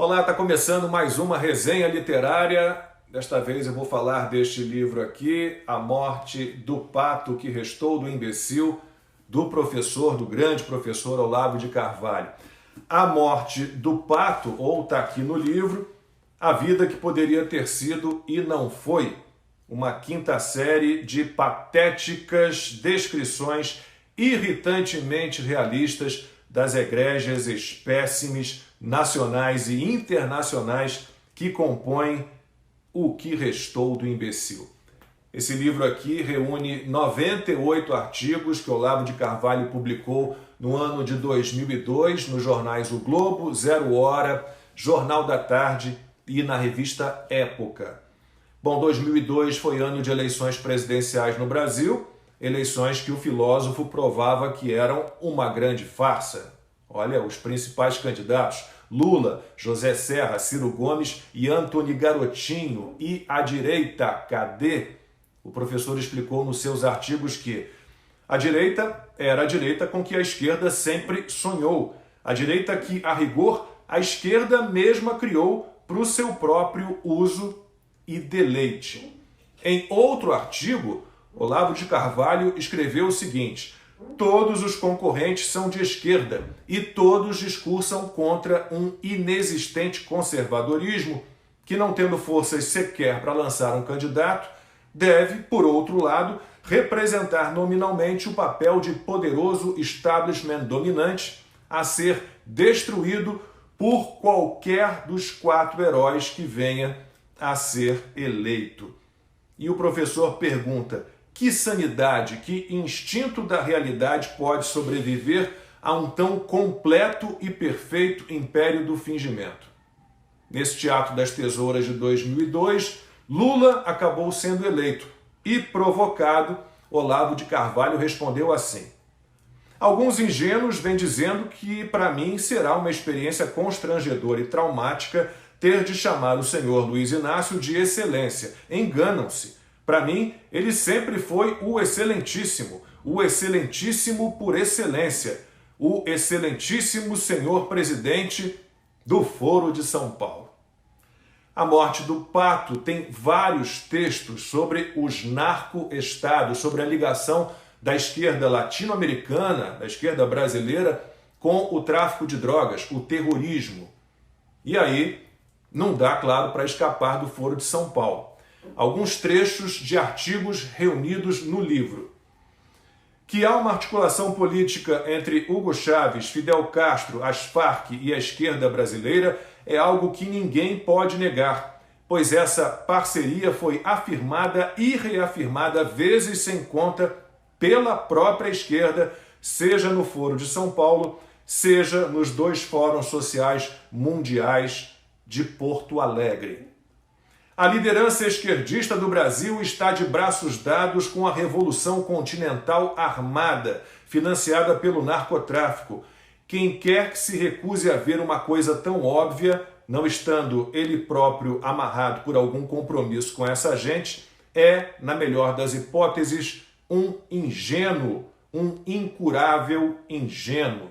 Olá, está começando mais uma resenha literária. Desta vez eu vou falar deste livro aqui, A Morte do Pato que Restou do Imbecil, do grande professor Olavo de Carvalho. A Morte do Pato, ou está aqui no livro, A Vida que Poderia Ter Sido e Não Foi, uma quinta série de patéticas descrições irritantemente realistas das egrégias espécimes nacionais e internacionais que compõem O que Restou do Imbecil. Esse livro aqui reúne 98 artigos que Olavo de Carvalho publicou no ano de 2002 nos jornais O Globo, Zero Hora, Jornal da Tarde e na revista Época. Bom, 2002 foi ano de eleições presidenciais no Brasil, eleições que o filósofo provava que eram uma grande farsa. Olha, os principais candidatos, Lula, José Serra, Ciro Gomes e Antony Garotinho. E a direita, cadê? O professor explicou nos seus artigos que a direita era a direita com que a esquerda sempre sonhou. A direita que, a rigor, a esquerda mesma criou para o seu próprio uso e deleite. Em outro artigo, Olavo de Carvalho escreveu o seguinte: todos os concorrentes são de esquerda e todos discursam contra um inexistente conservadorismo que, não tendo forças sequer para lançar um candidato, deve, por outro lado, representar nominalmente o papel de poderoso establishment dominante a ser destruído por qualquer dos quatro heróis que venha a ser eleito. E o professor pergunta: que sanidade, que instinto da realidade pode sobreviver a um tão completo e perfeito império do fingimento? Nesse Teatro das Tesouras de 2002, Lula acabou sendo eleito e, provocado, Olavo de Carvalho respondeu assim: alguns ingênuos vêm dizendo que para mim será uma experiência constrangedora e traumática ter de chamar o senhor Luiz Inácio de excelência. Enganam-se. Para mim, ele sempre foi o excelentíssimo por excelência, o excelentíssimo senhor presidente do Foro de São Paulo. A Morte do Pato tem vários textos sobre os narco-estados, sobre a ligação da esquerda latino-americana, da esquerda brasileira, com o tráfico de drogas, o terrorismo. E aí, não dá, claro, para escapar do Foro de São Paulo. Alguns trechos de artigos reunidos no livro. Que há uma articulação política entre Hugo Chávez, Fidel Castro, as Farc e a esquerda brasileira é algo que ninguém pode negar, pois essa parceria foi afirmada e reafirmada vezes sem conta pela própria esquerda, seja no Foro de São Paulo, seja nos dois fóruns sociais mundiais de Porto Alegre. A liderança esquerdista do Brasil está de braços dados com a Revolução Continental Armada, financiada pelo narcotráfico. Quem quer que se recuse a ver uma coisa tão óbvia, não estando ele próprio amarrado por algum compromisso com essa gente, é, na melhor das hipóteses, um ingênuo, um incurável ingênuo.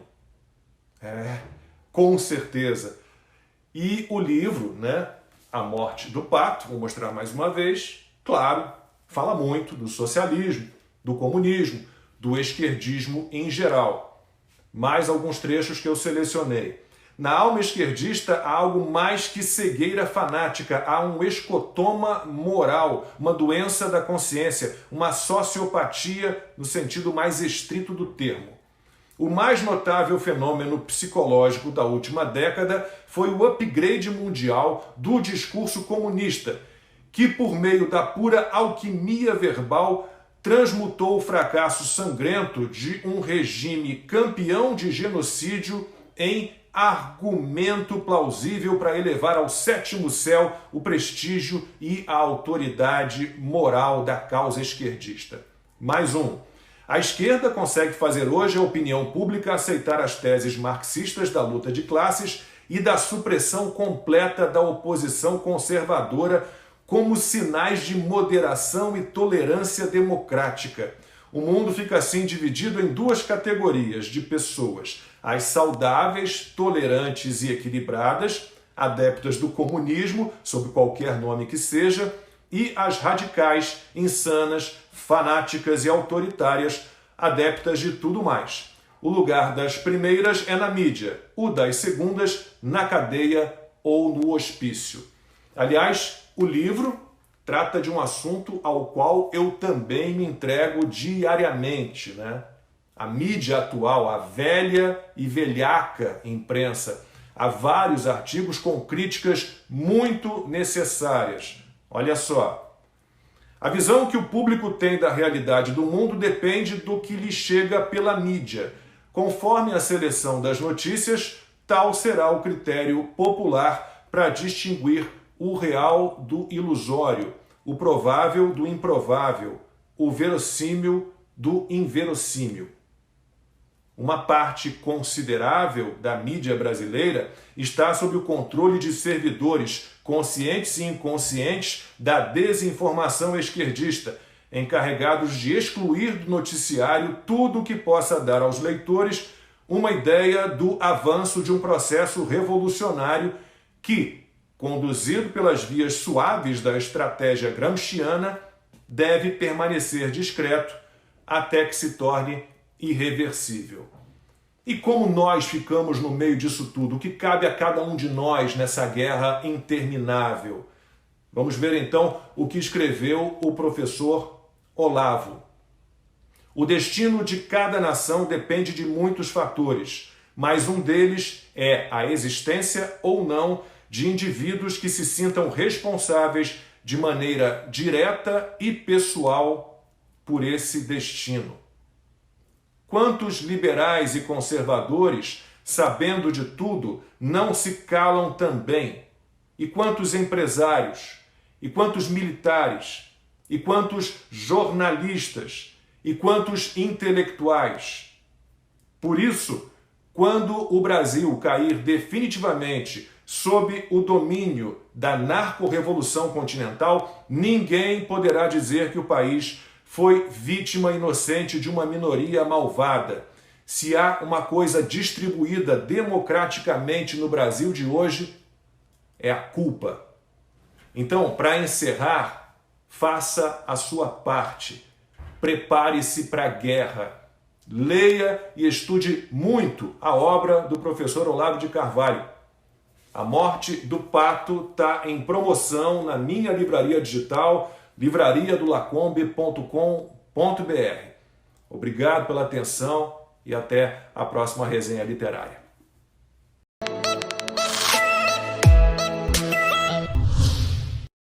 Com certeza. E o livro, A Morte do Pato, vou mostrar mais uma vez, claro, fala muito do socialismo, do comunismo, do esquerdismo em geral. Mais alguns trechos que eu selecionei. Na alma esquerdista há algo mais que cegueira fanática, há um escotoma moral, uma doença da consciência, uma sociopatia no sentido mais estrito do termo. O mais notável fenômeno psicológico da última década foi o upgrade mundial do discurso comunista, que, por meio da pura alquimia verbal, transmutou o fracasso sangrento de um regime campeão de genocídio em argumento plausível para elevar ao sétimo céu o prestígio e a autoridade moral da causa esquerdista. Mais um. A esquerda consegue fazer hoje a opinião pública aceitar as teses marxistas da luta de classes e da supressão completa da oposição conservadora como sinais de moderação e tolerância democrática. O mundo fica assim dividido em duas categorias de pessoas: as saudáveis, tolerantes e equilibradas, adeptas do comunismo, sob qualquer nome que seja, e as radicais, insanas, fanáticas e autoritárias, adeptas de tudo mais. O lugar das primeiras é na mídia, o das segundas na cadeia ou no hospício. Aliás, o livro trata de um assunto ao qual eu também me entrego diariamente, né? A mídia atual, a velha e velhaca imprensa. Há vários artigos com críticas muito necessárias. Olha só. A visão que o público tem da realidade do mundo depende do que lhe chega pela mídia. Conforme a seleção das notícias, tal será o critério popular para distinguir o real do ilusório, o provável do improvável, o verossímil do inverossímil. Uma parte considerável da mídia brasileira está sob o controle de servidores conscientes e inconscientes da desinformação esquerdista, encarregados de excluir do noticiário tudo o que possa dar aos leitores uma ideia do avanço de um processo revolucionário que, conduzido pelas vias suaves da estratégia gramsciana, deve permanecer discreto até que se torne irreversível. E como nós ficamos no meio disso tudo? O que cabe a cada um de nós nessa guerra interminável? Vamos ver então o que escreveu o professor Olavo. O destino de cada nação depende de muitos fatores, mas um deles é a existência ou não de indivíduos que se sintam responsáveis de maneira direta e pessoal por esse destino. Quantos liberais e conservadores, sabendo de tudo, não se calam também? E quantos empresários? E quantos militares? E quantos jornalistas? E quantos intelectuais? Por isso, quando o Brasil cair definitivamente sob o domínio da narco-revolução continental, ninguém poderá dizer que o país foi vítima inocente de uma minoria malvada. Se há uma coisa distribuída democraticamente no Brasil de hoje, é a culpa. Então, para encerrar, faça a sua parte. Prepare-se para a guerra. Leia e estude muito a obra do professor Olavo de Carvalho. A Morte do Pato está em promoção na minha livraria digital, livrariadolacombe.com.br. Obrigado pela atenção e até a próxima resenha literária.